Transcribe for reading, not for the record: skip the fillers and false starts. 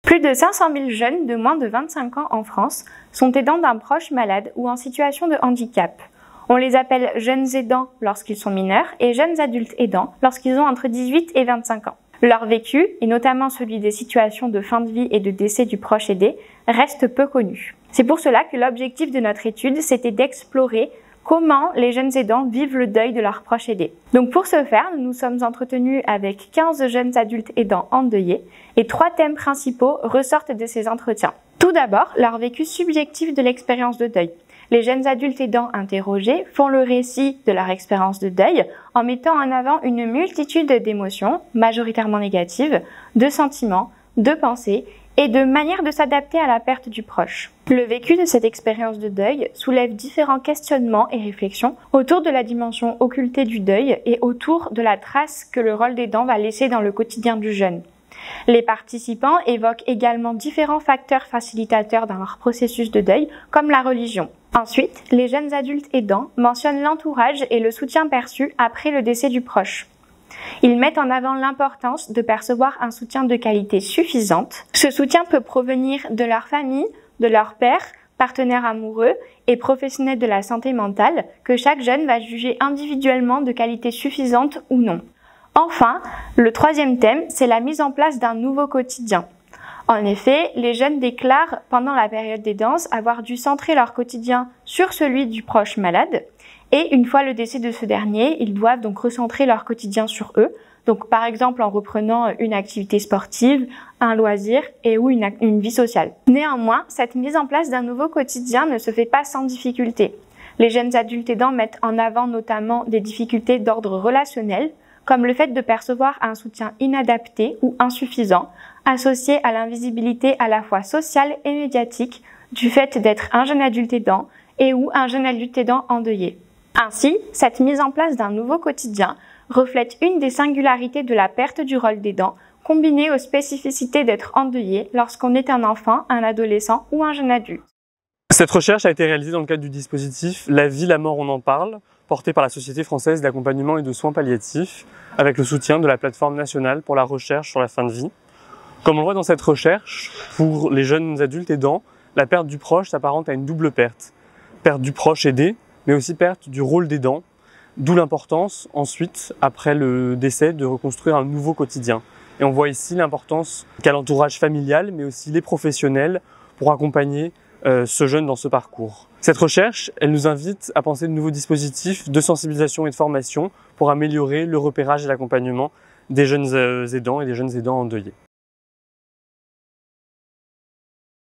Plus de 500 000 jeunes de moins de 25 ans en France sont aidants d'un proche malade ou en situation de handicap. On les appelle jeunes aidants lorsqu'ils sont mineurs et jeunes adultes aidants lorsqu'ils ont entre 18 et 25 ans. Leur vécu, et notamment celui des situations de fin de vie et de décès du proche aidé, reste peu connu. C'est pour cela que l'objectif de notre étude, c'était d'explorer comment les jeunes aidants vivent le deuil de leur proche aidé. Donc pour ce faire, nous nous sommes entretenus avec 15 jeunes adultes aidants endeuillés et 3 thèmes principaux ressortent de ces entretiens. Tout d'abord, leur vécu subjectif de l'expérience de deuil. Les jeunes adultes aidants interrogés font le récit de leur expérience de deuil en mettant en avant une multitude d'émotions, majoritairement négatives, de sentiments, de pensées et de manières de s'adapter à la perte du proche. Le vécu de cette expérience de deuil soulève différents questionnements et réflexions autour de la dimension occultée du deuil et autour de la trace que le rôle d'aidant va laisser dans le quotidien du jeune. Les participants évoquent également différents facteurs facilitateurs dans leur processus de deuil, comme la religion. Ensuite, les jeunes adultes aidants mentionnent l'entourage et le soutien perçu après le décès du proche. Ils mettent en avant l'importance de percevoir un soutien de qualité suffisante. Ce soutien peut provenir de leur famille, de leur père, partenaires amoureux et professionnels de la santé mentale que chaque jeune va juger individuellement de qualité suffisante ou non. Enfin, le troisième thème, c'est la mise en place d'un nouveau quotidien. En effet, les jeunes déclarent pendant la période d'aidance avoir dû centrer leur quotidien sur celui du proche malade et une fois le décès de ce dernier, ils doivent donc recentrer leur quotidien sur eux. Donc par exemple en reprenant une activité sportive, un loisir ou une vie sociale. Néanmoins, cette mise en place d'un nouveau quotidien ne se fait pas sans difficulté. Les jeunes adultes aidants mettent en avant notamment des difficultés d'ordre relationnel, comme le fait de percevoir un soutien inadapté ou insuffisant, associé à l'invisibilité à la fois sociale et médiatique du fait d'être un jeune adulte aidant et ou un jeune adulte aidant endeuillé. Ainsi, cette mise en place d'un nouveau quotidien reflète une des singularités de la perte du rôle d'aidant, combinée aux spécificités d'être endeuillé lorsqu'on est un enfant, un adolescent ou un jeune adulte. Cette recherche a été réalisée dans le cadre du dispositif La vie, la mort, on en parle, porté par la Société française d'accompagnement et de soins palliatifs, avec le soutien de la plateforme nationale pour la recherche sur la fin de vie. Comme on le voit dans cette recherche, pour les jeunes adultes aidants, la perte du proche s'apparente à une double perte. Perte du proche aidé, mais aussi perte du rôle d'aidant, d'où l'importance ensuite, après le décès, de reconstruire un nouveau quotidien. Et on voit ici l'importance qu'a l'entourage familial, mais aussi les professionnels, pour accompagner ce jeune dans ce parcours. Cette recherche, elle nous invite à penser de nouveaux dispositifs de sensibilisation et de formation pour améliorer le repérage et l'accompagnement des jeunes aidants et des jeunes aidants endeuillés.